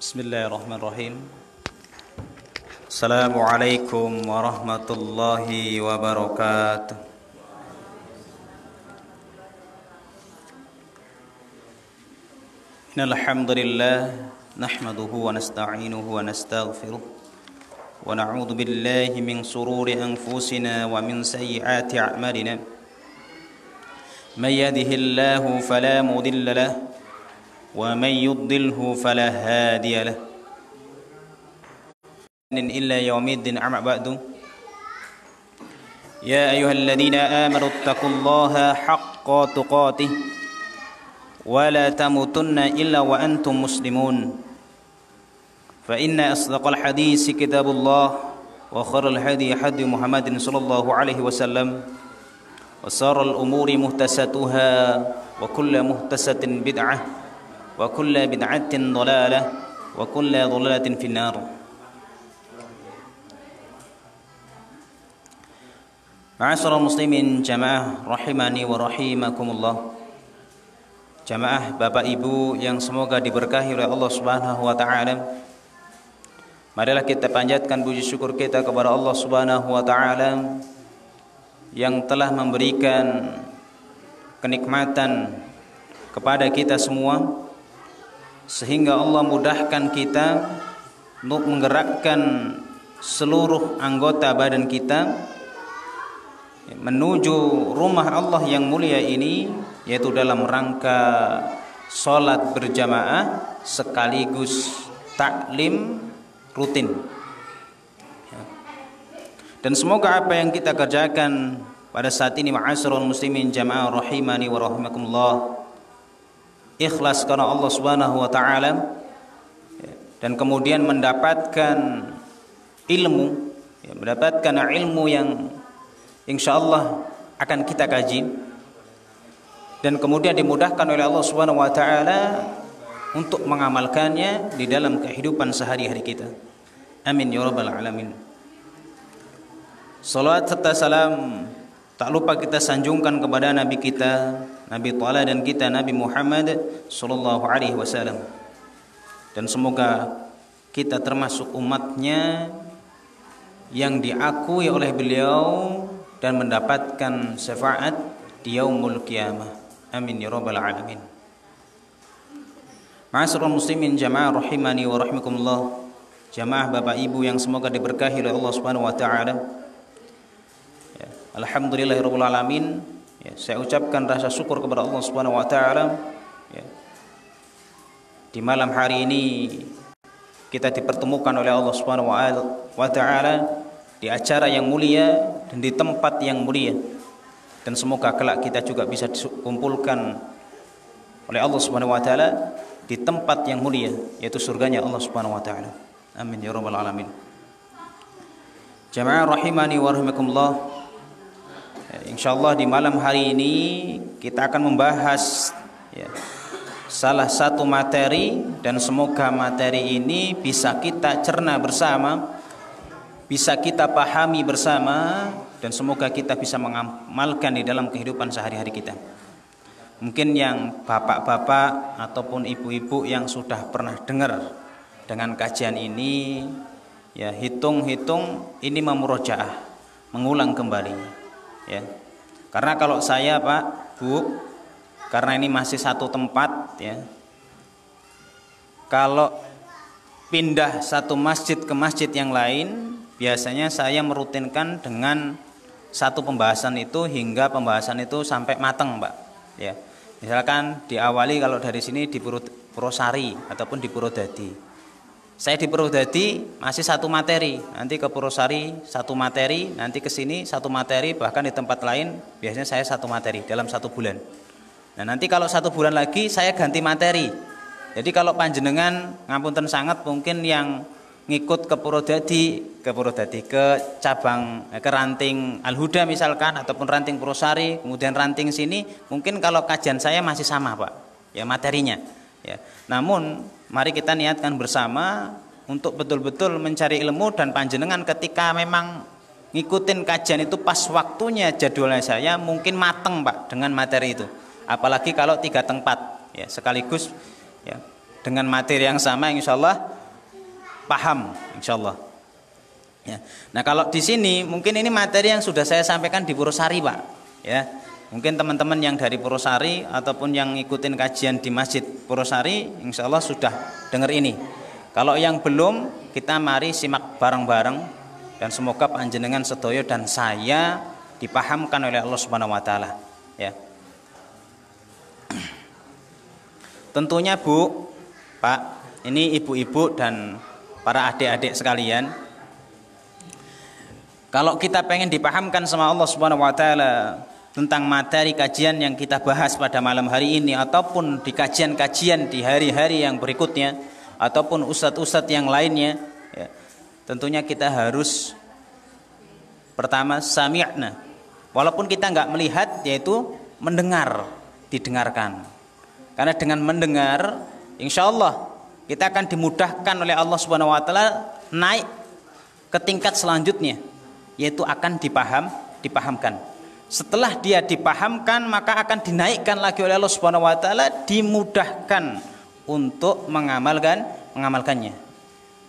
Bismillahirrahmanirrahim. Assalamualaikum warahmatullahi wabarakatuh. Innal hamdalillah nahmaduhu wa nasta'inuhu wa nastaghfiruh wa na'udzu billahi min shururi anfusina wa min sayyiati a'malina. May yahdihillahu fala mudilla lahu ومن يضلله فلا هادي له إلا يوم الدين أما بعد يا أيها الذين آمنوا اتقوا الله حق تقاته ولا تموتن إلا وأنتم مسلمون فإن أصدق الحديث كتاب الله وخير الهدي هدي محمد صلى الله عليه وسلم وشر الأمور محدثاتها وكل محدثة بدعة wa kullu bid'atin dhalalah wa kullu dhalalatin finnar. Ma'asyiral muslimin jamaah rahimani wa rahimakumullah. Jamaah Bapak Ibu yang semoga diberkahi oleh Allah Subhanahu wa taala. Marilah kita panjatkan puji syukur kita kepada Allah Subhanahu wa taala yang telah memberikan kenikmatan kepada kita semua, sehingga Allah mudahkan kita untuk menggerakkan seluruh anggota badan kita menuju rumah Allah yang mulia ini, yaitu dalam rangka sholat berjamaah sekaligus taklim rutin. Dan semoga apa yang kita kerjakan pada saat ini ma'asyiral muslimin jamaah rahimani wa rahimakumullah ikhlas karena Allah Subhanahu wa taala, dan kemudian mendapatkan ilmu, mendapatkan ilmu yang insyaallah akan kita kaji, dan kemudian dimudahkan oleh Allah Subhanahu wa taala untuk mengamalkannya di dalam kehidupan sehari-hari kita. Amin ya rabbal alamin. Salawat serta salam tak lupa kita sanjungkan kepada Nabi kita, Nabi Taala dan kita Nabi Muhammad sallallahu alaihi wasallam. Dan semoga kita termasuk umatnya yang diakui oleh beliau dan mendapatkan syafaat di yaumul qiyamah. Amin ya rabbal alamin. Ma'asyiral muslimin jamaah rahimani wa rahimakumullah. Jamaah Bapak Ibu yang semoga diberkahi oleh Allah Subhanahu wa taala. Alhamdulillahirabbil alamin. Saya ucapkan rasa syukur kepada Allah Subhanahu wa taala. Di malam hari ini kita dipertemukan oleh Allah Subhanahu wa taala di acara yang mulia dan di tempat yang mulia. Dan semoga kelak kita juga bisa dikumpulkan oleh Allah Subhanahu wa taala di tempat yang mulia, yaitu surganya Allah Subhanahu wa taala. Amin ya rabbal alamin. Jamaah rahimani wa rahimakumullah. Insyaallah di malam hari ini kita akan membahas salah satu materi, dan semoga materi ini bisa kita cerna bersama, bisa kita pahami bersama, dan semoga kita bisa mengamalkan di dalam kehidupan sehari-hari kita. Mungkin yang bapak-bapak ataupun ibu-ibu yang sudah pernah dengar dengan kajian ini, hitung-hitung ini memurojaah, mengulang kembali. Karena kalau saya Pak, Bu, karena ini masih satu tempat, kalau pindah satu masjid ke masjid yang lain, biasanya saya merutinkan dengan satu pembahasan itu hingga pembahasan itu sampai matang, Pak. Misalkan diawali kalau dari sini di Purwosari ataupun di Purwodadi. Saya di Purwodadi masih satu materi, nanti ke Purwosari satu materi, nanti ke sini satu materi, bahkan di tempat lain biasanya saya satu materi dalam 1 bulan. Nah nanti kalau 1 bulan lagi saya ganti materi. Jadi kalau panjenengan ngapunten sangat mungkin yang ngikut ke Purwodadi, ke cabang ke ranting Al-Huda misalkan, ataupun ranting Purwosari, kemudian ranting sini, mungkin kalau kajian saya masih sama Pak, materinya. Namun mari kita niatkan bersama untuk betul-betul mencari ilmu, dan panjenengan ketika memang ngikutin kajian itu pas waktunya jadwalnya saya mungkin mateng Pak dengan materi itu. Apalagi kalau 3 tempat sekaligus dengan materi yang sama, insya Allah paham insyaallah. Ya. Nah, kalau di sini mungkin ini materi yang sudah saya sampaikan di Purwosari, Pak. Ya. Mungkin teman-teman yang dari Purwosari ataupun yang ngikutin kajian di Masjid Purwosari insyaallah sudah dengar ini. Kalau yang belum, kita mari simak bareng-bareng dan semoga panjenengan sedaya dan saya dipahamkan oleh Allah Subhanahu wa taala, ya. Tentunya Bu, Pak, ini ibu-ibu dan para adik-adik sekalian, kalau kita pengen dipahamkan sama Allah Subhanahu wa taala tentang materi kajian yang kita bahas pada malam hari ini ataupun di kajian-kajian di hari-hari yang berikutnya ataupun ustadz-ustadz yang lainnya, ya, tentunya kita harus pertama sami'na, walaupun kita nggak melihat, yaitu mendengar, didengarkan. Karena dengan mendengar, insya Allah kita akan dimudahkan oleh Allah Subhanahu wa taala naik ke tingkat selanjutnya, yaitu akan dipahamkan. Setelah dia dipahamkan, maka akan dinaikkan lagi oleh Allah Subhanahu wa taala, dimudahkan untuk mengamalkannya.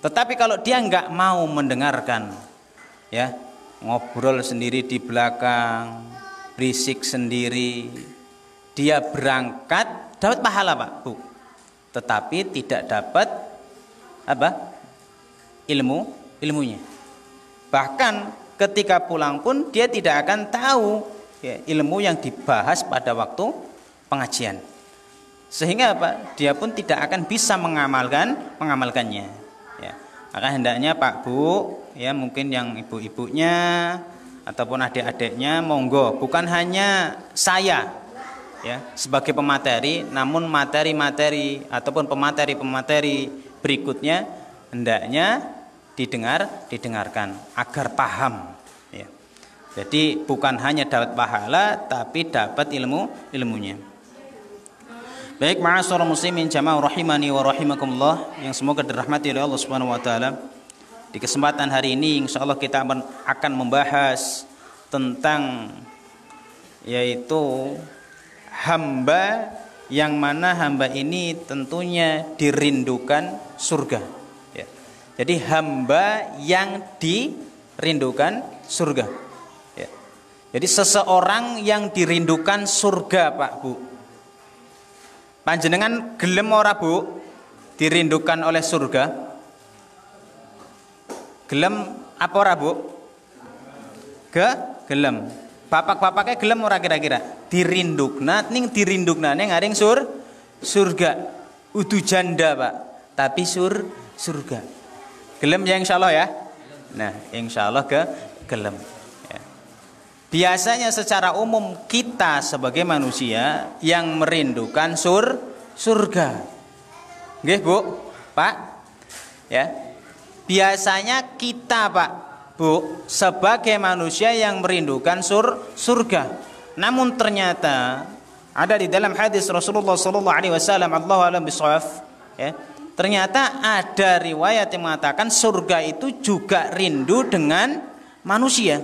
Tetapi kalau dia nggak mau mendengarkan, ya, ngobrol sendiri di belakang, berisik sendiri, dia berangkat dapat pahala, Pak, Bu, tetapi tidak dapat apa? Ilmunya. Bahkan ketika pulang pun dia tidak akan tahu, ya, ilmu yang dibahas pada waktu pengajian. Sehingga apa? Dia pun tidak akan bisa mengamalkannya. Ya. Maka hendaknya Pak Bu, ya, mungkin yang ibu-ibunya ataupun adik-adiknya, monggo, bukan hanya saya, ya, sebagai pemateri, namun materi-materi ataupun pemateri-pemateri berikutnya hendaknya didengarkan agar paham, ya. Jadi bukan hanya dapat pahala tapi dapat ilmunya. Baik, ma'asyiral muslimin jamaah rahimani wa rahimakumullah yang semoga dirahmati oleh Allah Subhanahu wa taala. Di kesempatan hari ini insyaallah kita akan membahas tentang yaitu hamba yang mana hamba ini tentunya dirindukan surga. Jadi hamba yang dirindukan surga, ya. Jadi seseorang yang dirindukan surga, Pak Bu. Panjenengan gelem ora Bu dirindukan oleh surga? Gelem apa ora Bu? Gelem. Bapak-bapaknya gelem ora kira-kira? Dirindukna ning ngaring surga. Udu janda, Pak, tapi surga. Gelem ya insyaallah, ya. Nah, insyaallah gelem, ya. Biasanya secara umum kita sebagai manusia yang merindukan surga. Nggih, Bu, Pak? Ya. Biasanya kita, Pak, Bu, sebagai manusia yang merindukan surga. Namun ternyata ada di dalam hadis Rasulullah sallallahu alaihi wasallam, Allahu a'lam bishawab, ya. Ternyata ada riwayat yang mengatakan surga itu juga rindu dengan manusia,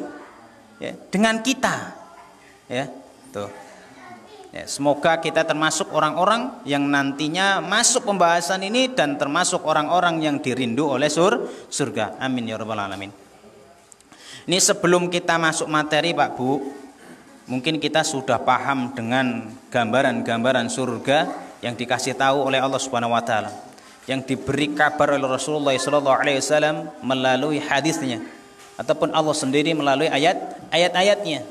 ya, dengan kita, ya, tuh. Ya, semoga kita termasuk orang-orang yang nantinya masuk pembahasan ini dan termasuk orang-orang yang dirindu oleh surga. Amin ya rabbal alamin. Ini sebelum kita masuk materi, Pak Bu, mungkin kita sudah paham dengan gambaran-gambaran surga yang dikasih tahu oleh Allah Subhanahu wa taala, yang diberi kabar oleh Rasulullah SAW melalui hadisnya ataupun Allah sendiri melalui ayat-ayatnya.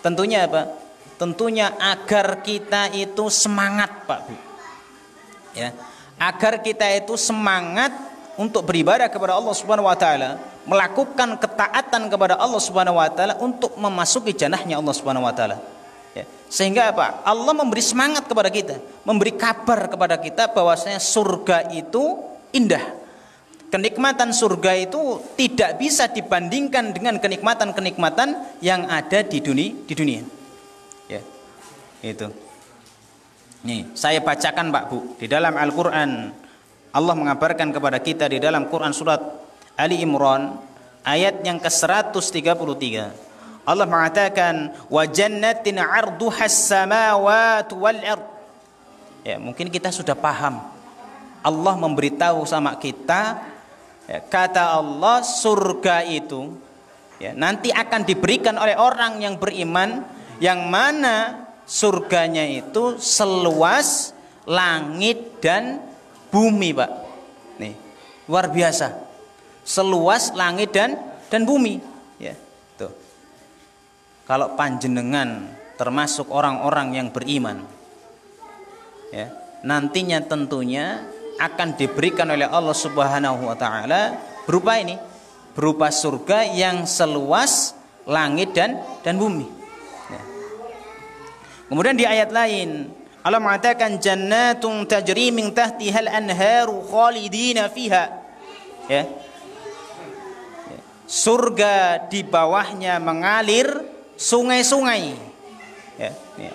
Tentunya apa? Tentunya agar kita itu semangat, Pak Bu, ya, agar kita itu semangat untuk beribadah kepada Allah Subhanahu wa taala, melakukan ketaatan kepada Allah Subhanahu wa taala untuk memasuki jannahnya Allah Subhanahu wa taala. Ya. Sehingga apa? Allah memberi semangat kepada kita, memberi kabar kepada kita bahwasanya surga itu indah. Kenikmatan surga itu tidak bisa dibandingkan dengan kenikmatan-kenikmatan yang ada di dunia. Ya. Itu. Nih, saya bacakan, Pak Bu, di dalam Al-Qur'an Allah mengabarkan kepada kita di dalam Quran surat Ali Imran ayat yang ke-133. Allah mengatakan wa jannatin 'arduhas samawati wal ard. Ya, mungkin kita sudah paham. Allah memberitahu sama kita Ya, kata Allah, surga itu ya, nanti akan diberikan oleh orang yang beriman, yang mana surganya itu seluas langit dan bumi, Pak. Nih, luar biasa. Seluas langit dan bumi, ya. Tuh. Kalau panjenengan termasuk orang-orang yang beriman, ya, nantinya tentunya akan diberikan oleh Allah Subhanahu wa taala berupa ini, berupa surga yang seluas langit dan bumi. Ya. Kemudian di ayat lain Allah mengatakan jannatun tajri min tahtihal anharu khalidina fiha. Ya. Ya. Surga di bawahnya mengalir sungai-sungai. Ya. Ya.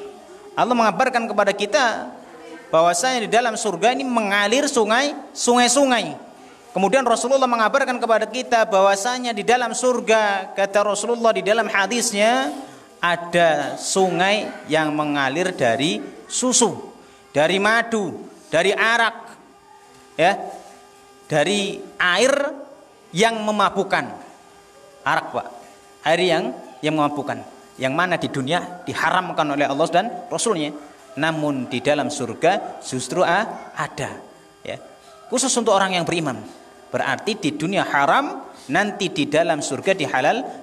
Allah mengabarkan kepada kita bahwasanya di dalam surga ini mengalir sungai-sungai. Kemudian Rasulullah mengabarkan kepada kita bahwasanya di dalam surga, kata Rasulullah di dalam hadisnya, ada sungai yang mengalir dari susu, dari madu, dari arak, ya, dari air yang memabukkan. Arak, Pak, air yang memabukkan, yang mana di dunia diharamkan oleh Allah dan Rasulnya, namun di dalam surga justru ada, ya, khusus untuk orang yang beriman. Berarti di dunia haram, nanti di dalam surga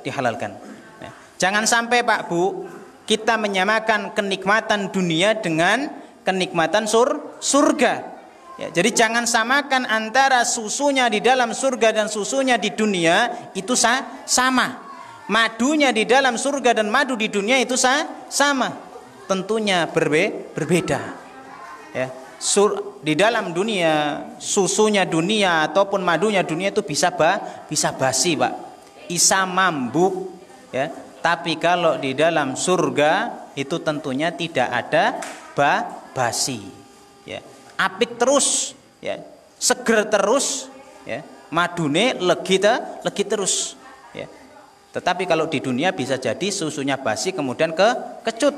dihalalkan. Nah, jangan sampai, Pak Bu, kita menyamakan kenikmatan dunia dengan kenikmatan surga. Ya, jadi jangan samakan antara susunya di dalam surga dan susunya di dunia itu sama. Madunya di dalam surga dan madu di dunia itu sama. Tentunya berbeda. Ya. Di dalam dunia, susunya dunia ataupun madunya dunia itu bisa basi, Pak, bisa mambuk, ya. Tapi kalau di dalam surga itu tentunya tidak ada basi, ya. Apik terus, ya. Seger terus, ya. Madune legi terus, ya. Tetapi kalau di dunia bisa jadi susunya basi kemudian kecut,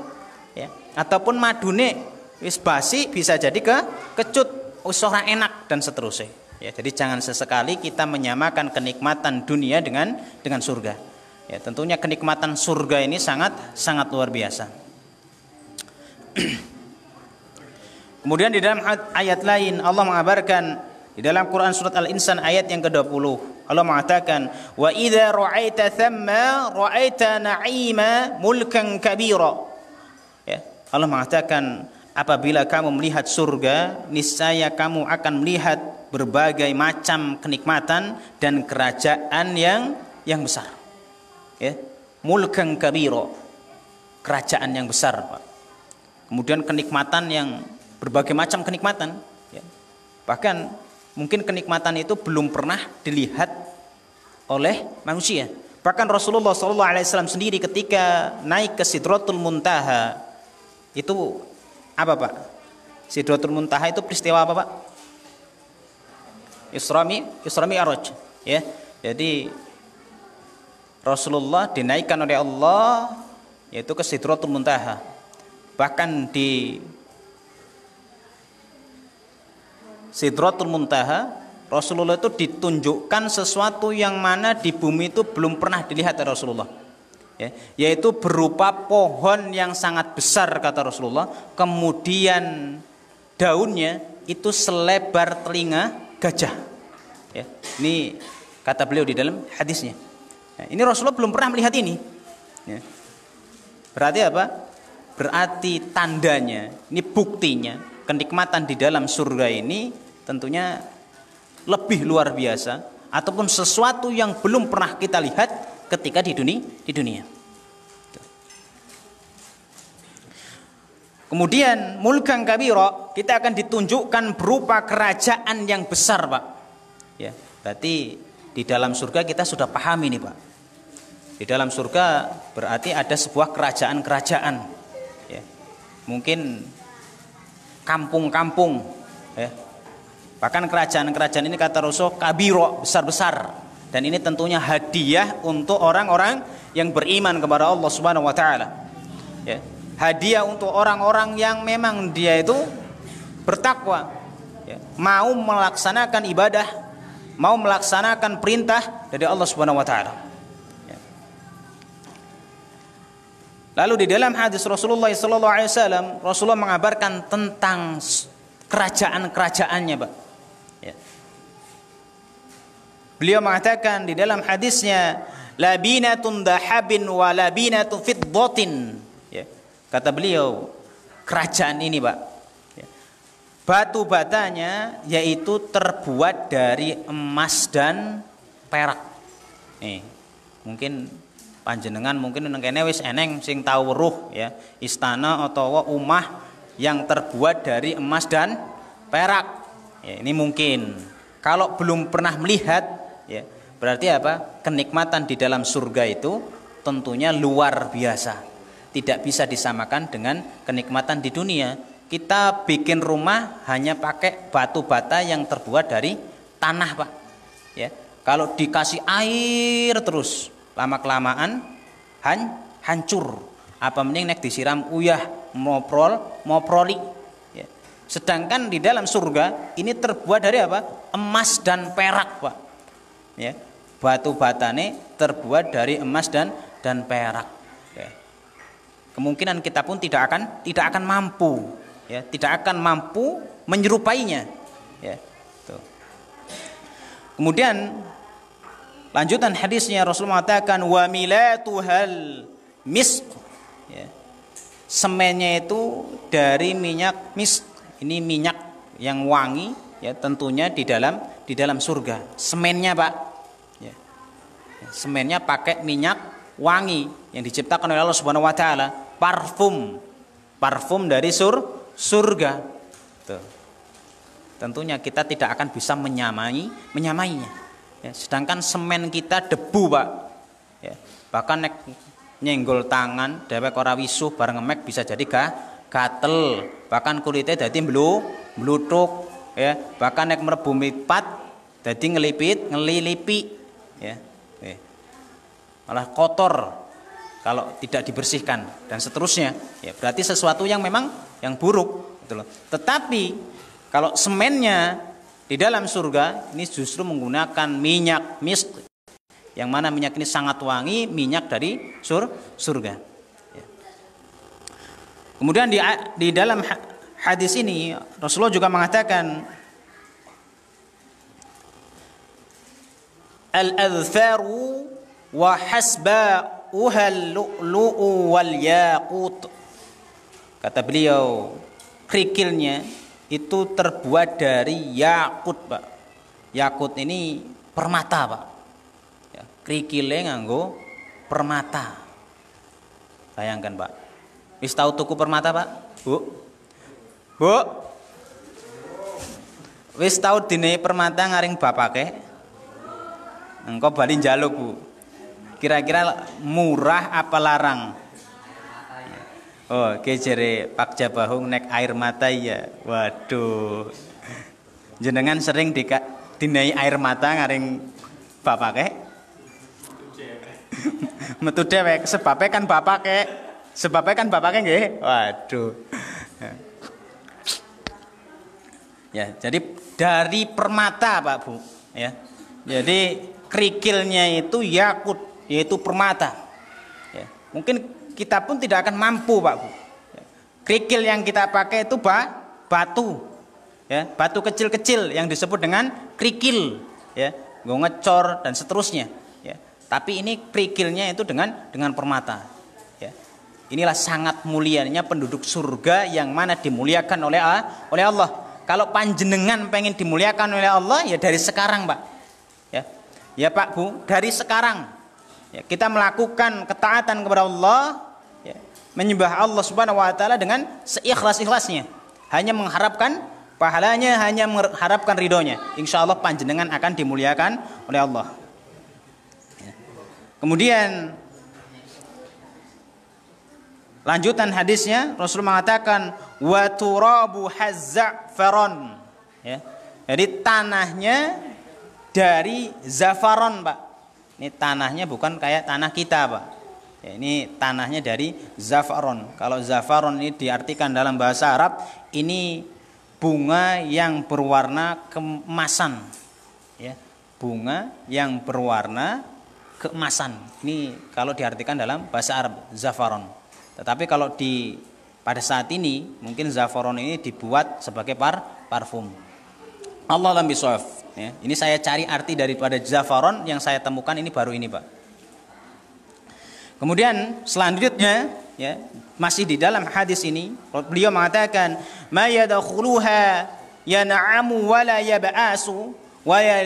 ya. Ataupun madune wis basi bisa jadi kecut, wis ora enak dan seterusnya. Ya, jadi jangan sesekali kita menyamakan kenikmatan dunia dengan surga. Ya, tentunya kenikmatan surga ini sangat luar biasa. Kemudian di dalam ayat lain Allah mengabarkan di dalam Quran surat Al-Insan ayat yang ke-20. Allah mengatakan, "Wa idza ra'aita thamma ra'aita na'ima mulkan kabira." Ya, Allah mengatakan, apabila kamu melihat surga, niscaya kamu akan melihat berbagai macam kenikmatan dan kerajaan yang besar. Ya, mulkan kabiro, kerajaan yang besar, Pak. Kemudian kenikmatan yang berbagai macam kenikmatan. Ya. Bahkan mungkin kenikmatan itu belum pernah dilihat oleh manusia. Bahkan Rasulullah SAW sendiri ketika naik ke Sidratul Muntaha itu apa, Pak? Sidratul Muntaha itu peristiwa apa, Pak? Isra Mi'raj, ya. Jadi Rasulullah dinaikkan oleh Allah yaitu ke Sidratul Muntaha. Bahkan di Sidratul Muntaha Rasulullah itu ditunjukkan sesuatu yang mana di bumi itu belum pernah dilihat oleh Rasulullah. Ya, yaitu berupa pohon yang sangat besar, kata Rasulullah, kemudian daunnya itu selebar telinga gajah. Ya, ini kata beliau di dalam hadisnya. Ya, ini Rasulullah belum pernah melihat ini. Ya. Berarti apa? Berarti tandanya, ini buktinya kenikmatan di dalam surga ini tentunya lebih luar biasa ataupun sesuatu yang belum pernah kita lihat ketika di dunia. Kemudian mulkan kabira, kita akan ditunjukkan berupa kerajaan yang besar, Pak. Ya, berarti di dalam surga kita sudah paham ini, Pak. Di dalam surga berarti ada sebuah kerajaan-kerajaan. Ya. Mungkin kampung-kampung, ya. Bahkan kerajaan-kerajaan ini kata Rasul kabiro, besar-besar. Dan ini tentunya hadiah untuk orang-orang yang beriman kepada Allah Subhanahu wa taala. Ya. Hadiah untuk orang-orang yang memang dia itu bertakwa, ya, mau melaksanakan ibadah mau melaksanakan perintah dari Allah Subhanahu wa taala. Lalu di dalam hadis Rasulullah sallallahu alaihi wasallam, Rasulullah mengabarkan tentang kerajaan-kerajaannya, Pak. Ya. Beliau mengatakan di dalam hadisnya, labinatun dahabin wa labinatun fiddatin. Ya. Kata beliau, kerajaan ini, Pak, ya, batu batanya yaitu terbuat dari emas dan perak. Nih, mungkin panjenengan mungkin nang kene wis eneng sing tau weruh ya, istana atau omah yang terbuat dari emas dan perak. Ya, ini mungkin. Kalau belum pernah melihat, ya, berarti apa? Kenikmatan di dalam surga itu tentunya luar biasa. Tidak bisa disamakan dengan kenikmatan di dunia. Kita bikin rumah hanya pakai batu bata yang terbuat dari tanah, Pak. Ya, kalau dikasih air terus, lama-kelamaan hancur. Apa mending nek disiram uyah moproli. Ya. Sedangkan di dalam surga ini terbuat dari apa? Emas dan perak, Pak. Ya. Batu batane terbuat dari emas dan perak. Ya. Kemungkinan kita pun tidak akan mampu, ya, tidak akan mampu menyerupainya. Ya. Tuh. Kemudian lanjutan hadisnya Rasulullah mengatakan wa milatuhal misk, ya. Semennya itu dari minyak misk. Ini minyak yang wangi, ya, tentunya di dalam surga. Semennya, Pak, ya. Semennya pakai minyak wangi yang diciptakan oleh Allah Subhanahu wa taala, parfum dari surga. Tuh. Tentunya kita tidak akan bisa menyamainya. Ya, sedangkan semen kita debu, Pak. Ya, bahkan nek nyenggol tangan dhewek ora wisuh bareng ngemek bisa jadi gatel, bahkan kulitnya dadi mbluthuk, ya, bahkan nek mlebu mripat dadi ngelilipi, ya. Malah kotor kalau tidak dibersihkan dan seterusnya. Ya, berarti sesuatu yang memang yang buruk, gitu loh. Tetapi kalau semennya di dalam surga ini justru menggunakan minyak misk, yang mana minyak ini sangat wangi, minyak dari surga. Ya. Kemudian di dalam hadis ini Rasulullah juga mengatakan al-adfaru wa hasba'uha al-lu'lu'u wal yaqut. Kata beliau, kerikilnya itu terbuat dari yakut, Pak. Yakut ini permata, Pak. Ya, kerikilnya nganggo permata. Bayangkan, Pak. Wis tahu tuku permata, Pak? Bu. Wis tahu dine permata ngaring bapake? Engko bali njaluk, Bu. Kira-kira murah apa larang? Oh, kejere Pak Jabahung nek air mata ya. Waduh. Jenengan sering dinai air mata ngaring bapake? Metu dewek sebabnya kan bapake nggih. Waduh. Ya, jadi dari permata, Pak, Bu, ya. Jadi kerikilnya itu yakut, yaitu permata. Ya. Mungkin kita pun tidak akan mampu, Pak, Bu. Kerikil yang kita pakai itu batu, ya, batu kecil-kecil yang disebut dengan kerikil, ya, ngecor dan seterusnya, ya. Tapi ini kerikilnya itu dengan permata, ya. Inilah sangat mulianya penduduk surga yang mana dimuliakan oleh Allah. Kalau panjenengan pengen dimuliakan oleh Allah, ya dari sekarang, Pak, ya, ya, Pak, Bu, dari sekarang, ya, kita melakukan ketaatan kepada Allah. Menyembah Allah Subhanahu wa taala dengan seikhlas-ikhlasnya, hanya mengharapkan pahalanya, hanya mengharapkan ridhonya. Insyaallah panjenengan akan dimuliakan oleh Allah. Kemudian lanjutan hadisnya Rasul mengatakan wa turabu hazzafaron, ya. Jadi tanahnya dari zafaron, Pak. Ini tanahnya bukan kayak tanah kita, Pak. Ya, ini tanahnya dari zafaron. Kalau zafaron ini diartikan dalam bahasa Arab, ini bunga yang berwarna keemasan, ya, bunga yang berwarna keemasan. Ini kalau diartikan dalam bahasa Arab zafaron. Tetapi kalau pada saat ini mungkin zafaron ini dibuat sebagai parfum. Allah alam bisawab. Ya, ini saya cari arti daripada zafaron, yang saya temukan ini baru ini, Pak. Kemudian selanjutnya, ya, masih di dalam hadis ini beliau mengatakan ma yadkhuluha yan'amu wa la yab'asu wa la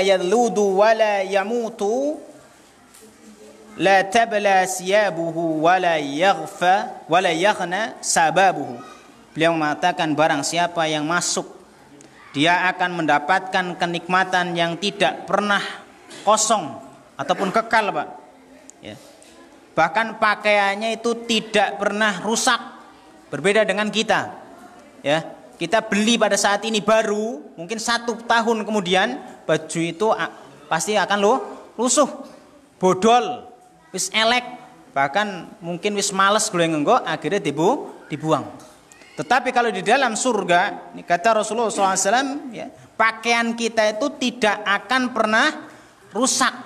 yadludu wa la yamutu la tabla siyabuhu wa la yaghna sababuhu. Beliau mengatakan barang siapa yang masuk, dia akan mendapatkan kenikmatan yang tidak pernah kosong ataupun kekal, Pak. Ya. Bahkan pakaiannya itu tidak pernah rusak. Berbeda dengan kita. Ya, kita beli pada saat ini baru, mungkin 1 tahun kemudian baju itu pasti akan lusuh, bodol, wis elek, bahkan mungkin wis males ngenggo, akhirnya dibuang. Tetapi kalau di dalam surga, ini kata Rasulullah SAW, ya, pakaian kita itu tidak akan pernah rusak,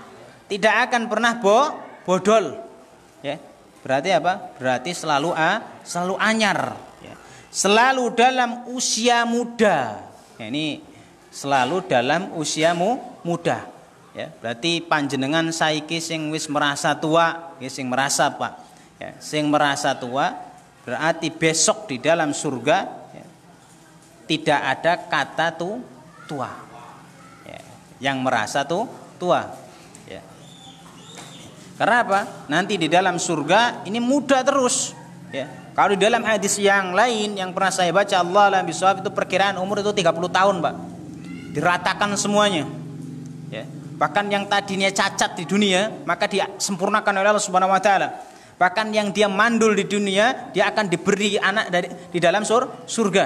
tidak akan pernah bodol. Ya, berarti apa? Berarti selalu anyar. Ya. Selalu dalam usia muda. Ya, ini selalu dalam usia muda. Ya, berarti panjenengan saiki sing wis merasa tua, ya, sing merasa, Pak. Ya, sing merasa tua, berarti besok di dalam surga, ya, tidak ada kata tua. Ya, yang merasa tua. Ya. Karena apa? Nanti di dalam surga ini muda terus. Ya. Kalau di dalam hadis yang lain yang pernah saya baca, Allah alam bisawab, itu perkiraan umur itu 30 tahun, Pak. Diratakan semuanya. Ya. Bahkan yang tadinya cacat di dunia, maka disempurnakan oleh Allah Subhanahu wa taala. Bahkan yang dia mandul di dunia, dia akan diberi anak di dalam surga.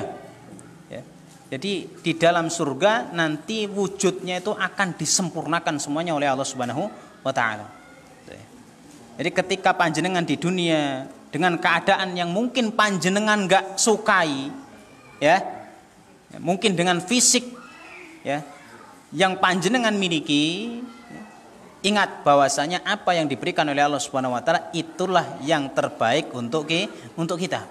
Ya. Jadi di dalam surga nanti wujudnya itu akan disempurnakan semuanya oleh Allah Subhanahu wa taala. Jadi ketika panjenengan di dunia dengan keadaan yang mungkin panjenengan enggak sukai, ya, mungkin dengan fisik, ya, yang panjenengan miliki, ingat bahwasanya apa yang diberikan oleh Allah Subhanahu wa taala itulah yang terbaik untuk kita.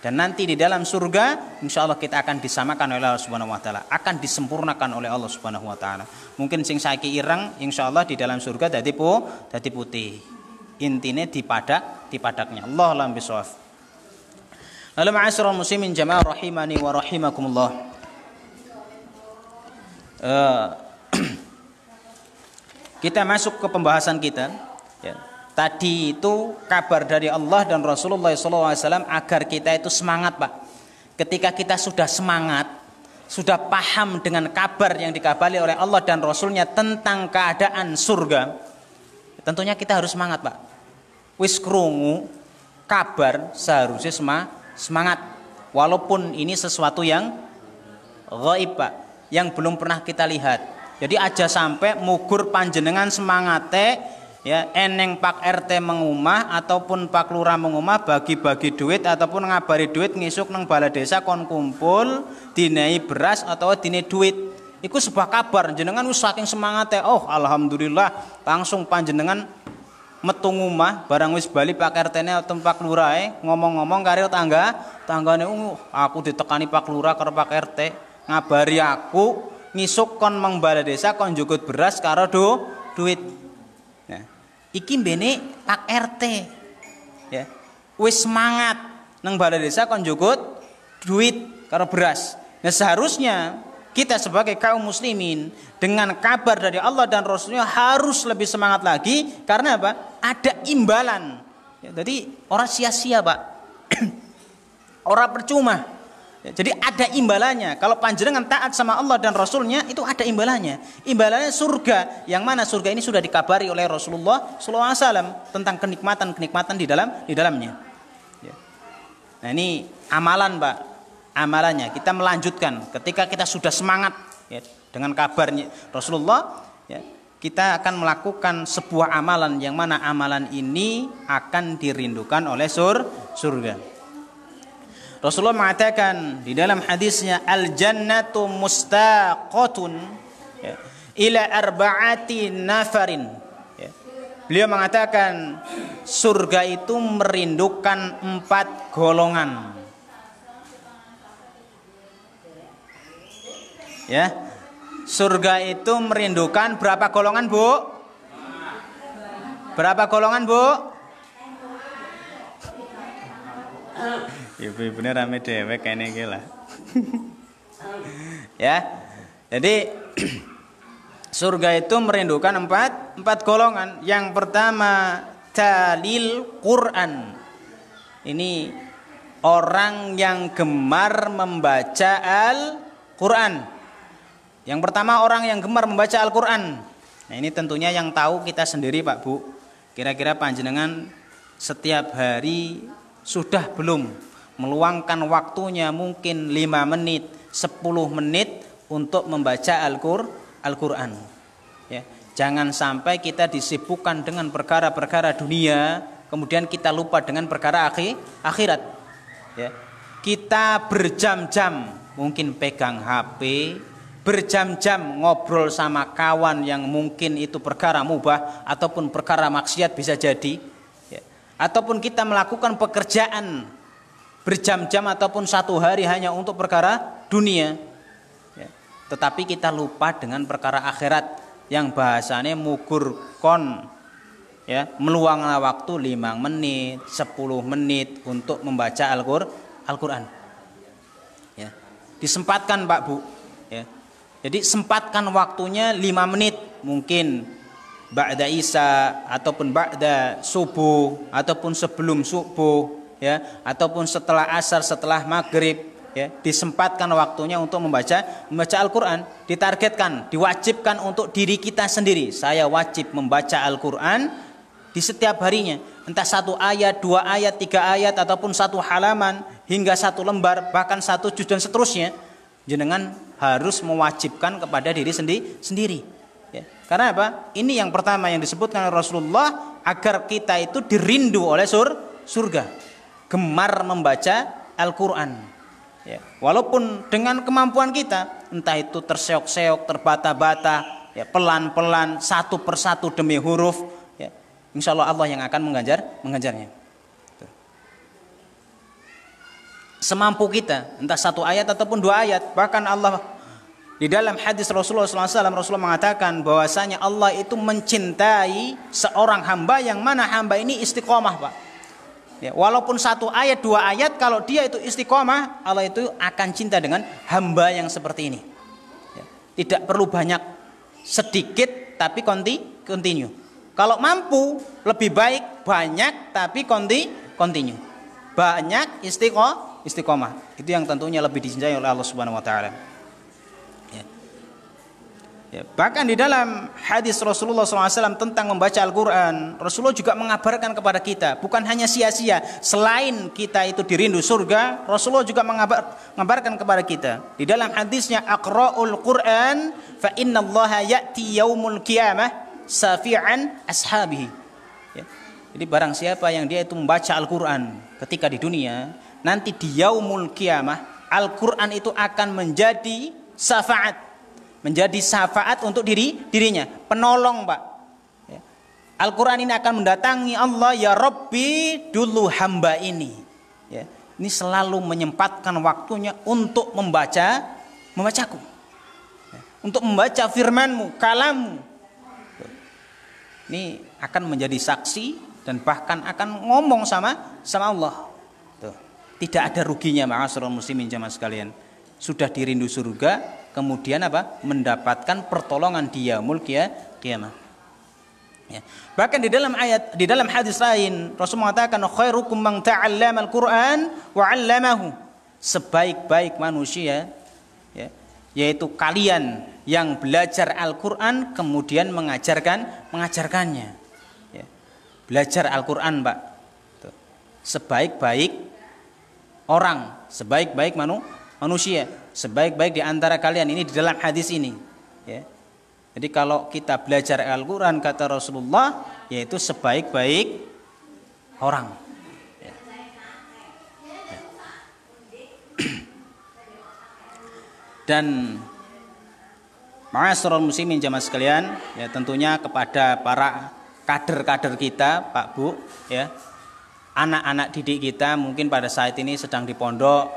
Dan nanti di dalam surga insyaallah kita akan disamakan oleh Allah Subhanahu wa taala, akan disempurnakan oleh Allah Subhanahu wa taala. Mungkin sing saiki ireng insyaallah di dalam surga dadi putih. Intine dipadaknya. Allah alam bisawab. Lalu ma'asyiral muslimin jamaah rahimani wa rahimakumullah. Kita masuk ke pembahasan kita, ya. Tadi itu kabar dari Allah dan Rasulullah SAW agar kita itu semangat, Pak. Ketika kita sudah semangat, sudah paham dengan kabar yang dikabari oleh Allah dan Rasulnya tentang keadaan surga, tentunya kita harus semangat, Pak. Wis krungu kabar seharusnya semangat. Walaupun ini sesuatu yang gaib, Pak, yang belum pernah kita lihat. Jadi aja sampai mugur panjenengan semangate, ya, eneng Pak RT mengumah ataupun Pak Lurah mengumah bagi-bagi duit ataupun ngabari duit ngisuk nang balai desa kon kumpul dinai beras atau dinai duit. Iku sebuah kabar jenengan wis saking semangate, oh alhamdulillah langsung panjenengan metu ngumah barang wis bali Pak RT-ne atau Pak Lurahe ngomong-ngomong karo tanggane, aku ditekani Pak Lurah karo Pak RT ngabari aku ngisuk kon mang balai desa kon njukut beras karo duit. Nah, iki mbene Pak RT, ya, wis semangat nang balai desa kon njukut duit karo beras. Nah, seharusnya kita sebagai kaum muslimin dengan kabar dari Allah dan Rasulnya harus lebih semangat lagi. Karena apa? Ada imbalan. Ya, jadi orang sia-sia, Pak. Orang percuma. Ya, jadi ada imbalannya. Kalau panjenengan taat sama Allah dan Rasulnya itu ada imbalannya. Imbalannya surga. Yang mana surga ini sudah dikabari oleh Rasulullah SAW tentang kenikmatan-kenikmatan di dalamnya. Ya. Nah, ini amalan, Pak. Amalannya kita melanjutkan ketika kita sudah semangat, ya, dengan kabarnya Rasulullah, ya, kita akan melakukan sebuah amalan yang mana amalan ini akan dirindukan oleh surga. Rasulullah mengatakan di dalam hadisnya al jannatu mustaqatun, ya, ila arba'ati nafarin. Ya. Beliau mengatakan surga itu merindukan 4 golongan. Ya. Surga itu merindukan berapa golongan, Bu? Berapa golongan, Bu? Ibu-ibunya rame dewek kayaknya gila. Ya. Jadi surga itu merindukan empat golongan. Yang pertama talil Quran. Ini orang yang gemar membaca Al-Quran. Yang pertama orang yang gemar membaca Al-Quran. Nah ini tentunya yang tahu kita sendiri Pak Bu. Kira-kira panjenengan setiap hari sudah belum meluangkan waktunya mungkin 5 menit, 10 menit untuk membaca Al-Quran. Ya, jangan sampai kita disibukkan dengan perkara-perkara dunia, kemudian kita lupa dengan perkara akhirat. Ya, kita berjam-jam mungkin pegang HP, berjam-jam ngobrol sama kawan yang mungkin itu perkara mubah ataupun perkara maksiat bisa jadi. Ya, ataupun kita melakukan pekerjaan berjam-jam ataupun 1 hari hanya untuk perkara dunia. Tetapi kita lupa dengan perkara akhirat yang bahasanya mugur kon, ya, meluangkan waktu 5 menit, 10 menit untuk membaca Al-Quran. Ya, disempatkan Pak Bu. Ya, jadi sempatkan waktunya 5 menit, mungkin ba'da isya ataupun ba'da subuh ataupun sebelum subuh, ya, ataupun setelah asar, setelah maghrib. Ya, disempatkan waktunya untuk membaca Al-Quran. Ditargetkan, diwajibkan untuk diri kita sendiri. Saya wajib membaca Al-Quran di setiap harinya. Entah 1 ayat, 2 ayat, 3 ayat, ataupun 1 halaman, hingga 1 lembar, bahkan 1 juz dan seterusnya. Jenengan harus mewajibkan kepada diri sendiri. Ya. Karena apa? Ini yang pertama yang disebutkan oleh Rasulullah, agar kita itu dirindu oleh surga. Gemar membaca Al-Quran. Ya, walaupun dengan kemampuan kita, entah itu terseok-seok, terbata-bata, ya, pelan-pelan, 1 persatu demi huruf, ya, insya Allah Allah yang akan mengajarnya. Semampu kita, entah 1 ayat ataupun 2 ayat. Bahkan Allah di dalam hadis Rasulullah SAW, Rasulullah mengatakan bahwasanya Allah itu mencintai seorang hamba yang mana hamba ini istiqomah, Pak. Ya, walaupun 1 ayat, 2 ayat, kalau dia itu istiqomah, Allah itu akan cinta dengan hamba yang seperti ini. Ya, tidak perlu banyak, sedikit tapi continue. Kalau mampu lebih baik banyak tapi continue. Banyak istiqomah. Itu yang tentunya lebih dicintai oleh Allah Subhanahu wa taala. Ya, bahkan di dalam hadis Rasulullah SAW tentang membaca Al-Quran, Rasulullah juga mengabarkan kepada kita, bukan hanya sia-sia. Selain kita itu dirindu surga, Rasulullah juga mengabarkan kepada kita. Di dalam hadisnya, Aqra'ul Quran, fa innallaha ya'ti yaumul qiyamah safi'an ashabihi. Ya, jadi barang siapa yang dia itu membaca Al-Quran ketika di dunia, nanti di yaumul qiyamah, Al-Quran itu akan menjadi syafaat untuk dirinya, penolong, Pak. Ya. Al-Quran ini akan mendatangi Allah, ya Rabbi, dulu hamba ini. Ya. Ini selalu menyempatkan waktunya untuk membacaku. Ya. Untuk membaca firman-Mu, kalam-Mu. Ini akan menjadi saksi dan bahkan akan ngomong sama Allah. Tuh. Tidak ada ruginya, ma'asyiral muslimin jamaah sekalian. Sudah dirindu surga, kemudian apa? Mendapatkan pertolongan di yaumul qiyamah. Ya. Bahkan di dalam hadis lain Rasul mengatakan khairukum man ta'allama al-Qur'an wa 'allamahu. Sebaik-baik manusia, ya, yaitu kalian yang belajar Al-Qur'an kemudian mengajarkannya. Ya. Belajar Al-Qur'an, Pak. Tuh. Sebaik-baik orang, sebaik-baik manusia, sebaik-baik di antara kalian, ini di dalam hadis ini. Ya. Jadi kalau kita belajar Al-Quran, kata Rasulullah, yaitu sebaik-baik orang. Ya. Ya. Dan Ma'asyiral muslimin jamaah sekalian, ya tentunya kepada para kader-kader kita, Pak Bu, ya. Anak-anak didik kita mungkin pada saat ini sedang di pondok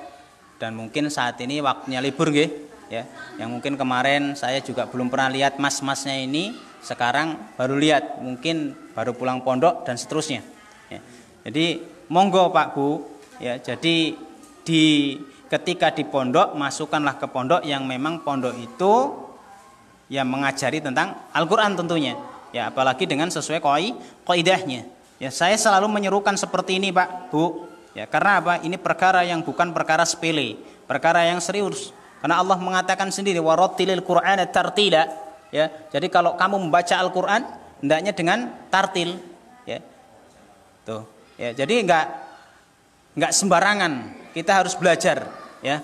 dan mungkin saat ini waktunya libur nggih, ya. Yang mungkin kemarin saya juga belum pernah lihat mas-masnya ini, sekarang baru lihat, mungkin baru pulang pondok dan seterusnya. Ya. Jadi monggo Pak Bu, ya. Jadi ketika di pondok, masukkanlah ke pondok yang memang pondok itu yang mengajari tentang Al-Quran tentunya, ya, apalagi dengan sesuai qaidahnya. Ya, saya selalu menyerukan seperti ini Pak Bu, ya, karena apa? Ini perkara yang bukan perkara sepele, perkara yang serius. Karena Allah mengatakan sendiri warattilil Qur'ana tartila, ya. Jadi kalau kamu membaca Al-Quran hendaknya dengan tartil, ya. Tuh, ya. Jadi enggak sembarangan, kita harus belajar, ya.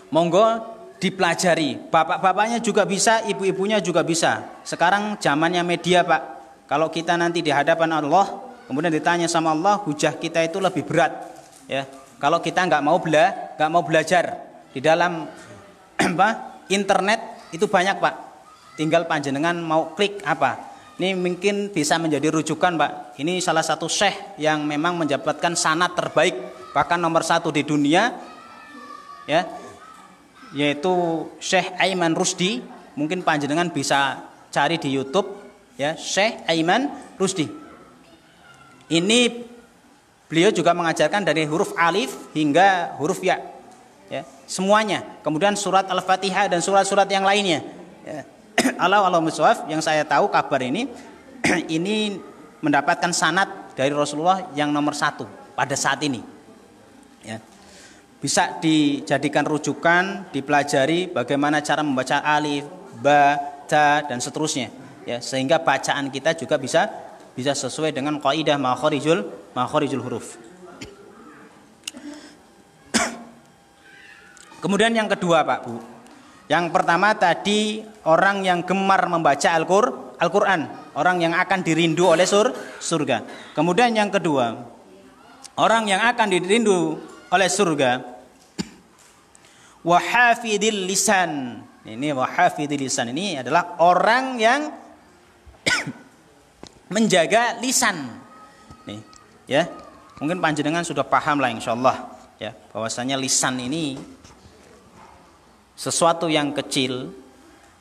Monggo dipelajari, bapak-bapaknya juga bisa, ibu-ibunya juga bisa. Sekarang zamannya media Pak. Kalau kita nanti di hadapan Allah, kemudian ditanya sama Allah, hujah kita itu lebih berat, ya. Kalau kita nggak mau belajar di dalam internet itu banyak Pak. Tinggal panjenengan mau klik apa. Ini mungkin bisa menjadi rujukan Pak. Ini salah satu syekh yang memang mendapatkan sanad terbaik, bahkan nomor 1 di dunia, ya, yaitu Syekh Aiman Rusdi. Mungkin panjenengan bisa cari di YouTube, ya, Syekh Aiman Rusdi. Ini beliau juga mengajarkan dari huruf alif hingga huruf ya, ya, semuanya. Kemudian surat Al-Fatihah dan surat-surat yang lainnya, ya. Allah musawaf, yang saya tahu kabar ini ini mendapatkan sanad dari Rasulullah yang nomor 1 pada saat ini, ya. Bisa dijadikan rujukan, dipelajari bagaimana cara membaca alif, ba, ta dan seterusnya, ya, sehingga bacaan kita juga bisa sesuai dengan kaidah makharijul huruf. Kemudian yang kedua Pak Bu, yang pertama tadi orang yang gemar membaca Al-Quran, orang yang akan dirindu oleh surga. Kemudian yang kedua, orang yang akan dirindu oleh surga, wahafidil lisan. Ini wahafidil lisan ini adalah orang yang menjaga lisan. Nih, ya. Mungkin panjenengan sudah paham lah insyaallah, ya, bahwasanya lisan ini sesuatu yang kecil,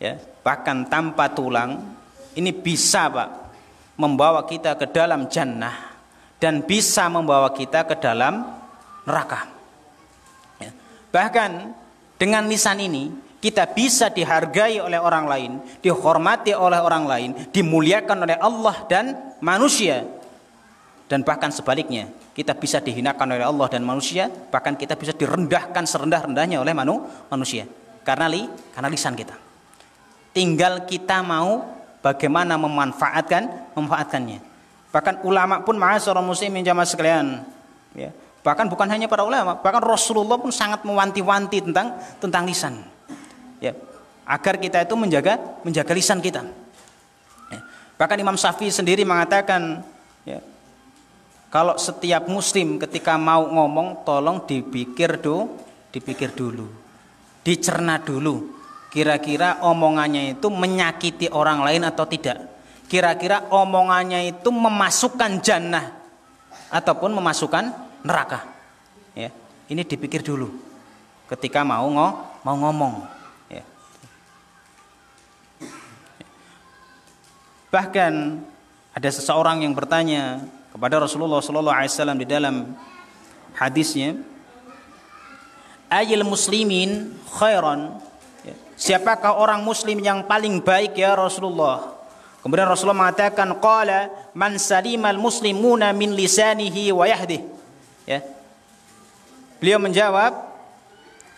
ya, bahkan tanpa tulang, ini bisa Pak membawa kita ke dalam jannah dan bisa membawa kita ke dalam neraka, ya. Bahkan dengan lisan ini kita bisa dihargai oleh orang lain, dihormati oleh orang lain, dimuliakan oleh Allah dan manusia. Dan bahkan sebaliknya, kita bisa dihinakan oleh Allah dan manusia, bahkan kita bisa direndahkan serendah-rendahnya oleh manusia. Karena lisan kita. Tinggal kita mau bagaimana memanfaatkannya. Bahkan ulama pun, ma'asyiral muslimin jamaah sekalian, ya. Bahkan bukan hanya para ulama, bahkan Rasulullah pun sangat mewanti-wanti tentang lisan, ya, agar kita itu menjaga lisan kita, ya. Bahkan Imam Syafi'i sendiri mengatakan, ya, kalau setiap muslim ketika mau ngomong tolong dipikir dulu, dicerna dulu, kira-kira omongannya itu menyakiti orang lain atau tidak, kira-kira omongannya itu memasukkan jannah ataupun memasukkan neraka, ya. Ini dipikir dulu ketika mau ngomong, ya. Bahkan ada seseorang yang bertanya kepada Rasulullah SAW di dalam hadisnya, ayil muslimin khairan, ya, siapakah orang muslim yang paling baik ya Rasulullah? Kemudian Rasulullah mengatakan, qala man salimal muslimuna min lisanihi wa yahdihi, ya. Beliau menjawab,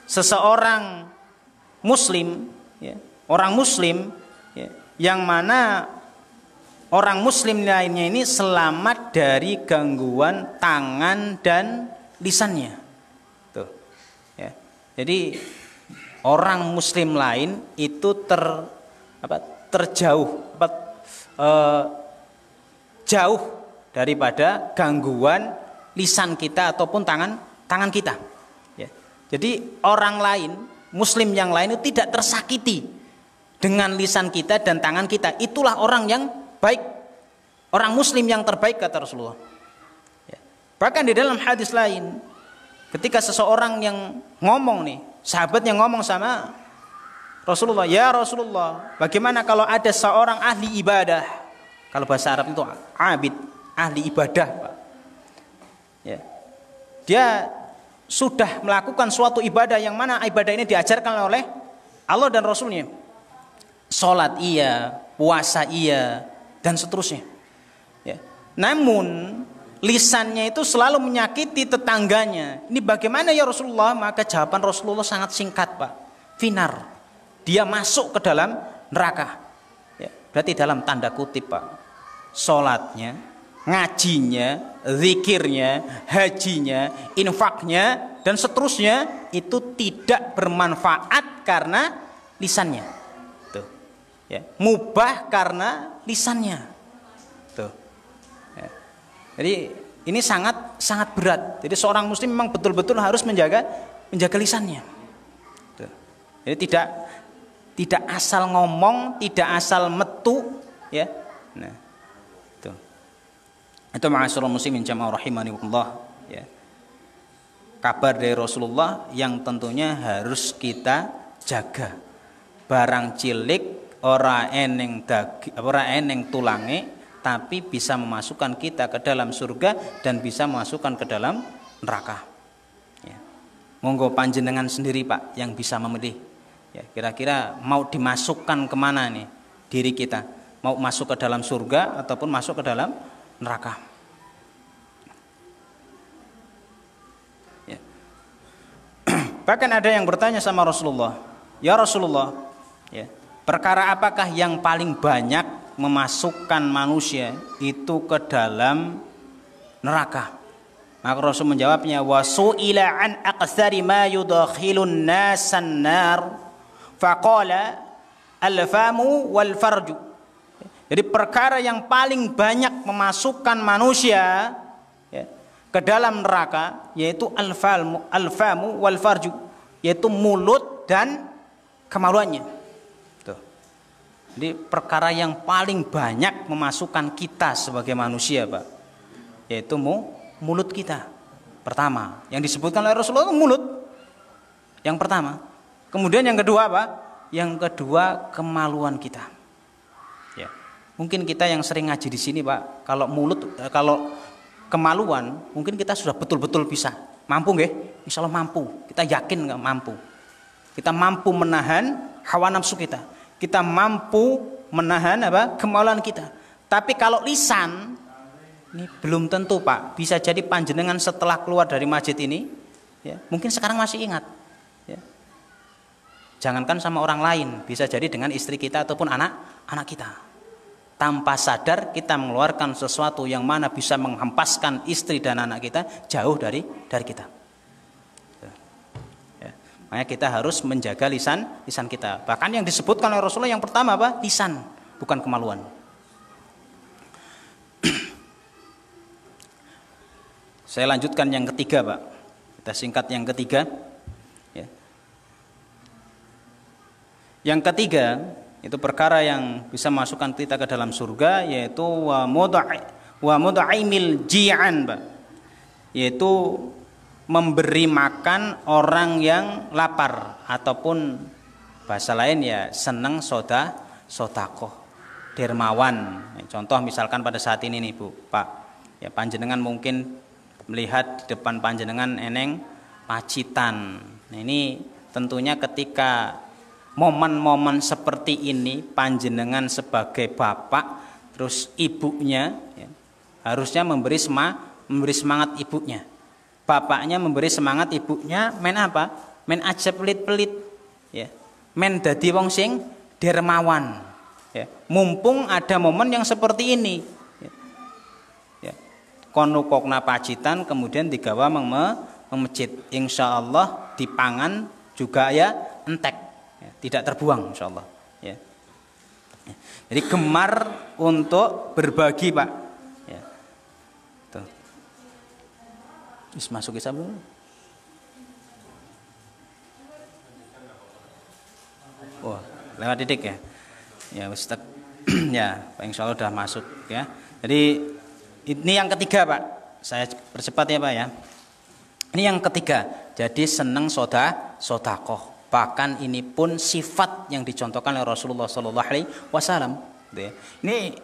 seseorang muslim, ya, orang muslim, ya, yang mana orang muslim lainnya ini selamat dari gangguan tangan dan lisannya. Tuh, ya. Jadi orang muslim lain itu jauh daripada gangguan lisan kita ataupun tangan kita, ya. Jadi orang lain, muslim yang lain itu tidak tersakiti dengan lisan kita dan tangan kita, itulah orang yang baik, orang muslim yang terbaik kata Rasulullah. Ya. Bahkan di dalam hadis lain, ketika seseorang yang ngomong nih, sahabat yang ngomong sama Rasulullah, ya Rasulullah, bagaimana kalau ada seorang ahli ibadah? Kalau bahasa Arab itu abid, ahli ibadah, Pak. Ya. Dia sudah melakukan suatu ibadah yang mana ibadah ini diajarkan oleh Allah dan Rasulnya. Sholat iya, puasa iya, dan seterusnya. Ya. Namun lisannya itu selalu menyakiti tetangganya. Ini bagaimana ya Rasulullah? Maka jawaban Rasulullah sangat singkat, Pak. Finar. Dia masuk ke dalam neraka. Ya. Berarti dalam tanda kutip, Pak. Sholatnya, ngajinya, zikirnya, hajinya, infaknya, dan seterusnya itu tidak bermanfaat karena lisannya. Tuh. Ya. Mubah karena lisannya. Tuh. Ya. Jadi ini sangat berat. Jadi seorang muslim memang betul-betul harus menjaga lisannya. Tuh. Jadi tidak asal ngomong, tidak asal metu, ya. Nah, itu ma'asyiral muslimin jamaah rahimanillah, ya. Kabar dari Rasulullah yang tentunya harus kita jaga. Barang cilik ora eneng tulange, tapi bisa memasukkan kita ke dalam surga dan bisa memasukkan ke dalam neraka. Ya. Monggo panjenengan sendiri, Pak, yang bisa memilih. Ya, kira-kira mau dimasukkan kemana nih diri kita? Mau masuk ke dalam surga ataupun masuk ke dalam neraka? Ya. Bahkan ada yang bertanya sama Rasulullah, ya Rasulullah, ya, perkara apakah yang paling banyak memasukkan manusia itu ke dalam neraka? Maka Rasul menjawabnya, wasu'ila an aqsari ma yudakhilun nasan nar faqala al-famu wal farju. Jadi perkara yang paling banyak memasukkan manusia, ya, ke dalam neraka yaitu al-famu wal farju, yaitu mulut dan kemaluannya. Tuh. Jadi perkara yang paling banyak memasukkan kita sebagai manusia, Pak, yaitu mulut kita. Pertama, yang disebutkan oleh Rasulullah itu mulut. Yang pertama. Kemudian yang kedua apa? Yang kedua kemaluan kita. Ya. Mungkin kita yang sering ngaji di sini, Pak, kalau kemaluan, mungkin kita sudah betul-betul bisa. Mampu nggih? Insyaallah mampu. Kita yakin nggak mampu. Kita mampu menahan hawa nafsu kita. Kita mampu menahan apa? Kemaluan kita. Tapi kalau lisan ini belum tentu, Pak. Bisa jadi panjenengan setelah keluar dari masjid ini, ya, mungkin sekarang masih ingat. Ya. Jangankan sama orang lain, bisa jadi dengan istri kita ataupun anak kita. Tanpa sadar kita mengeluarkan sesuatu yang mana bisa menghempaskan istri dan anak kita jauh dari kita. Ya. Makanya kita harus menjaga lisan kita. Bahkan yang disebutkan oleh Rasulullah yang pertama apa? Lisan, bukan kemaluan. Saya lanjutkan yang ketiga, Pak. Kita singkat yang ketiga. Ya. Yang ketiga itu perkara yang bisa masukkan kita ke dalam surga, yaitu wa mud'aimil ji'an, Pak. Yaitu memberi makan orang yang lapar, ataupun bahasa lain ya senang sodakoh, dermawan. Contoh misalkan pada saat ini nih, Bu, Pak, ya, panjenengan mungkin melihat di depan panjenengan eneng pacitan. Nah, ini tentunya ketika momen-momen seperti ini panjenengan sebagai bapak terus ibunya, ya, harusnya memberi semangat ibunya. Bapaknya memberi semangat ibunya, men apa? Men aja pelit-pelit, ya. Men dadi wong sing dermawan, ya. Mumpung ada momen yang seperti ini, konukokna pacitan kemudian digawa memecit, insya Allah dipangan juga ya entek, ya, tidak terbuang insya Allah, ya. Jadi gemar untuk berbagi, Pak, ya. Tuh. Masuk Islam dulu. Wah, lewat didik ya. Ya Ustaz. Ya, Pak Insya Allah sudah masuk ya. Jadi ini yang ketiga Pak. Saya percepat ya Pak ya. Ini yang ketiga. Jadi senang sodakoh. Bahkan ini pun sifat yang dicontohkan oleh Rasulullah Sallallahu Alaihi Wasallam. Ini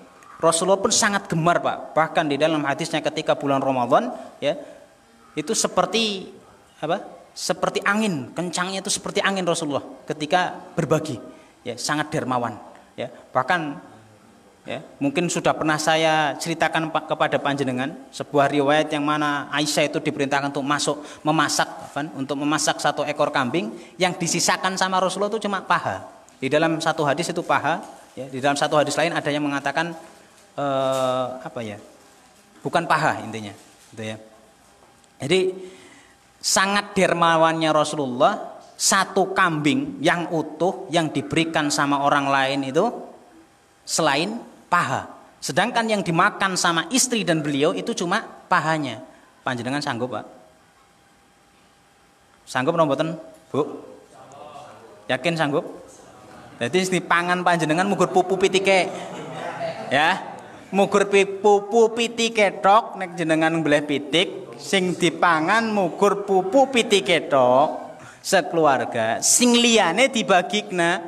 Rasulullah pun sangat gemar Pak. Bahkan di dalam hadisnya ketika bulan Ramadan ya, itu seperti apa? Seperti angin, kencangnya itu seperti angin Rasulullah ketika berbagi. Ya, sangat dermawan. Ya, bahkan ya, mungkin sudah pernah saya ceritakan kepada panjenengan sebuah riwayat yang mana Aisyah itu diperintahkan untuk untuk memasak satu ekor kambing, yang disisakan sama Rasulullah itu cuma paha. Di dalam satu hadis itu paha, ya, di dalam satu hadis lain ada yang mengatakan bukan paha intinya, gitu ya. Jadi sangat dermawannya Rasulullah, satu kambing yang utuh yang diberikan sama orang lain itu selain paha. Sedangkan yang dimakan sama istri dan beliau itu cuma pahanya. Panjenengan sanggup Pak? Sanggup mboten Bu? Yakin sanggup? Jadi dipangan panjenengan mugur pupu pitike. Ya. Mugur pupu pitike tok nek jenengan mbleh pitik, sing dipangan mugur pupu pitike tok sekeluarga. Sing liyane dibagikna.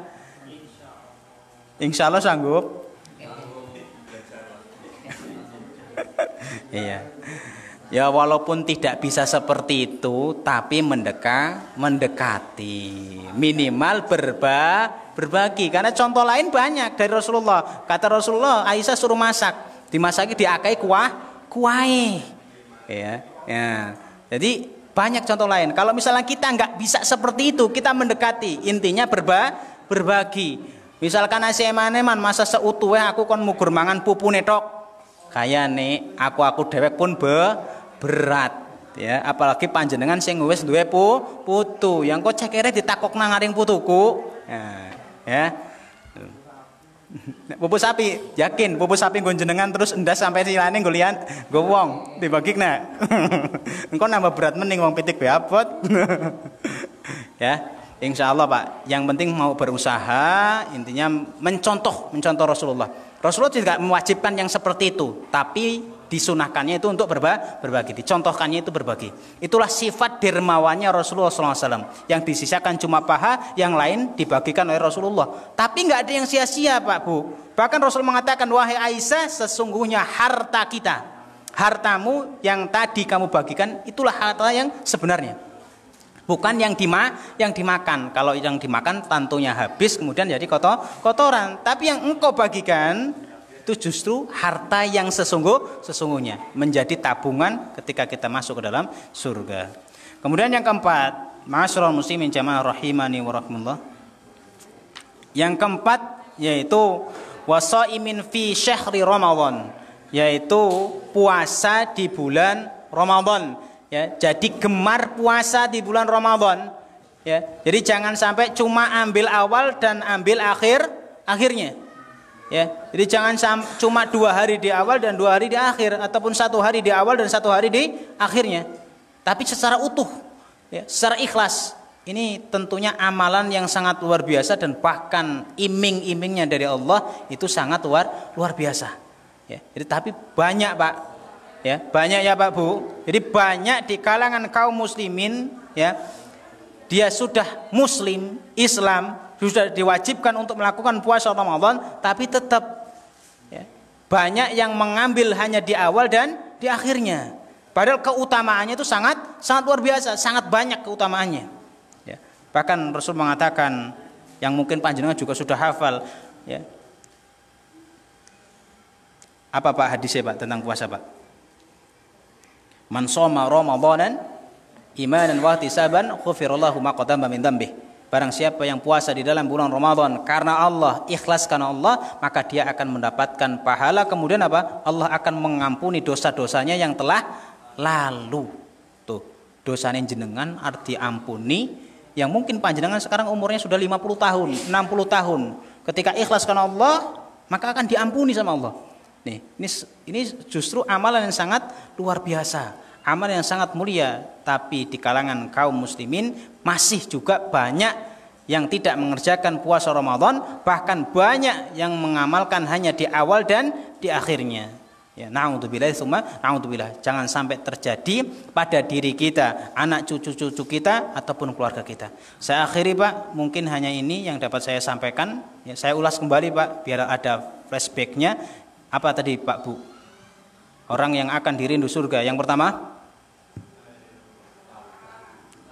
Insyaallah sanggup. Iya. Ya walaupun tidak bisa seperti itu, tapi mendekati. Minimal berbagi. Karena contoh lain banyak dari Rasulullah. Kata Rasulullah, Aisyah suruh masak, dimasaki diakai kuahnya. Ya. Jadi banyak contoh lain. Kalau misalnya kita nggak bisa seperti itu, kita mendekati. Intinya berbagi. Misalkan aseman masa seutuhnya aku kon mugur mangan pupune tok. Kayane aku dewek pun berat ya, apalagi panjenengan sing wis duwe putu yang kok cekere ditakokna ngaring putuku ya. Pupu sapi, yakin pupu sapi nggon jenengan terus endas sampai silane nggo liyan nggo wong dibagikna. Engko nambah berat mending wong pitik be abot. Ya, insyaallah Pak, yang penting mau berusaha, intinya mencontoh Rasulullah. Rasulullah tidak mewajibkan yang seperti itu, tapi disunahkannya itu untuk berbagi, dicontohkannya itu berbagi. Itulah sifat dermawannya Rasulullah SAW. Yang disisakan cuma paha, yang lain dibagikan oleh Rasulullah. Tapi nggak ada yang sia-sia Pak Bu. Bahkan Rasul mengatakan, wahai Aisyah, sesungguhnya harta kita, hartamu yang tadi kamu bagikan, itulah harta yang sebenarnya. Bukan yang dimakan. Kalau yang dimakan tentunya habis kemudian jadi kotoran. Tapi yang engkau bagikan itu justru harta yang sesungguhnya, menjadi tabungan ketika kita masuk ke dalam surga. Kemudian yang keempat, ma'asyiral muslimin jamaah rahimani wa rahimakumullah. Yang keempat yaitu wasaimin fi syahri Ramadan, yaitu puasa di bulan Ramadan. Ya, jadi gemar puasa di bulan Ramadan. Ya, jadi jangan sampai cuma ambil awal dan ambil akhirnya. Ya, jadi jangan cuma 2 hari di awal dan 2 hari di akhir, ataupun 1 hari di awal dan 1 hari di akhirnya. Tapi secara utuh, ya, secara ikhlas. Ini tentunya amalan yang sangat luar biasa dan bahkan iming-imingnya dari Allah itu sangat luar biasa. Ya, jadi tapi banyak Pak. Ya, banyak ya Pak Bu. Jadi banyak di kalangan kaum muslimin ya, dia sudah muslim, Islam, sudah diwajibkan untuk melakukan puasa Ramadan, tapi tetap ya, banyak yang mengambil hanya di awal dan di akhirnya. Padahal keutamaannya itu sangat luar biasa, sangat banyak keutamaannya. Ya. Bahkan Rasul mengatakan yang mungkin panjenengan juga sudah hafal ya. Apa Pak hadisnya Pak tentang puasa Pak? Man shoma Ramadanan imanan wa ihtisaban ghufirallahu ma qaddama min dzambih. Barang siapa yang puasa di dalam bulan Ramadan karena Allah, ikhlas karena Allah, maka dia akan mendapatkan pahala. Kemudian apa? Allah akan mengampuni dosa-dosanya yang telah lalu. Tuh, dosanya jenengan arti ampuni, yang mungkin panjenengan sekarang umurnya sudah 50 tahun, 60 tahun. Ketika ikhlas karena Allah, maka akan diampuni sama Allah. Nih, ini justru amalan yang sangat luar biasa, amalan yang sangat mulia. Tapi di kalangan kaum muslimin masih juga banyak yang tidak mengerjakan puasa Ramadan, bahkan banyak yang mengamalkan hanya di awal dan di akhirnya. Ya, naudzubillah tsumma naudzubillah. Jangan sampai terjadi pada diri kita, anak cucu-cucu kita ataupun keluarga kita. Saya akhiri Pak, mungkin hanya ini yang dapat saya sampaikan. Ya, saya ulas kembali Pak biar ada flashbacknya. Apa tadi Pak Bu? Orang yang akan dirindu surga. Yang pertama,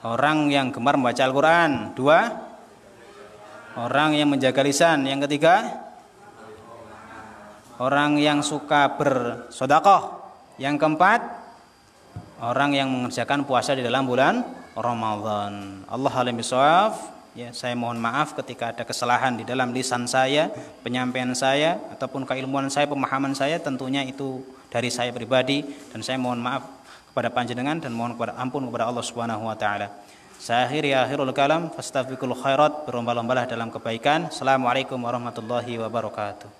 orang yang gemar membaca Al-Quran. 2, orang yang menjaga lisan. Yang ketiga, orang yang suka bersedekah. Yang keempat, orang yang mengerjakan puasa di dalam bulan Ramadan. Allah alim bisawab. Ya, saya mohon maaf ketika ada kesalahan di dalam lisan saya, penyampaian saya, ataupun keilmuan saya, pemahaman saya, tentunya itu dari saya pribadi, dan saya mohon maaf kepada panjenengan dan mohon kepada ampun kepada Allah Subhanahu wa taala. Saya akhiri akhirul kalam, fastabiqul khairat, berlomba-lombalah dalam kebaikan. Assalamualaikum warahmatullahi wabarakatuh.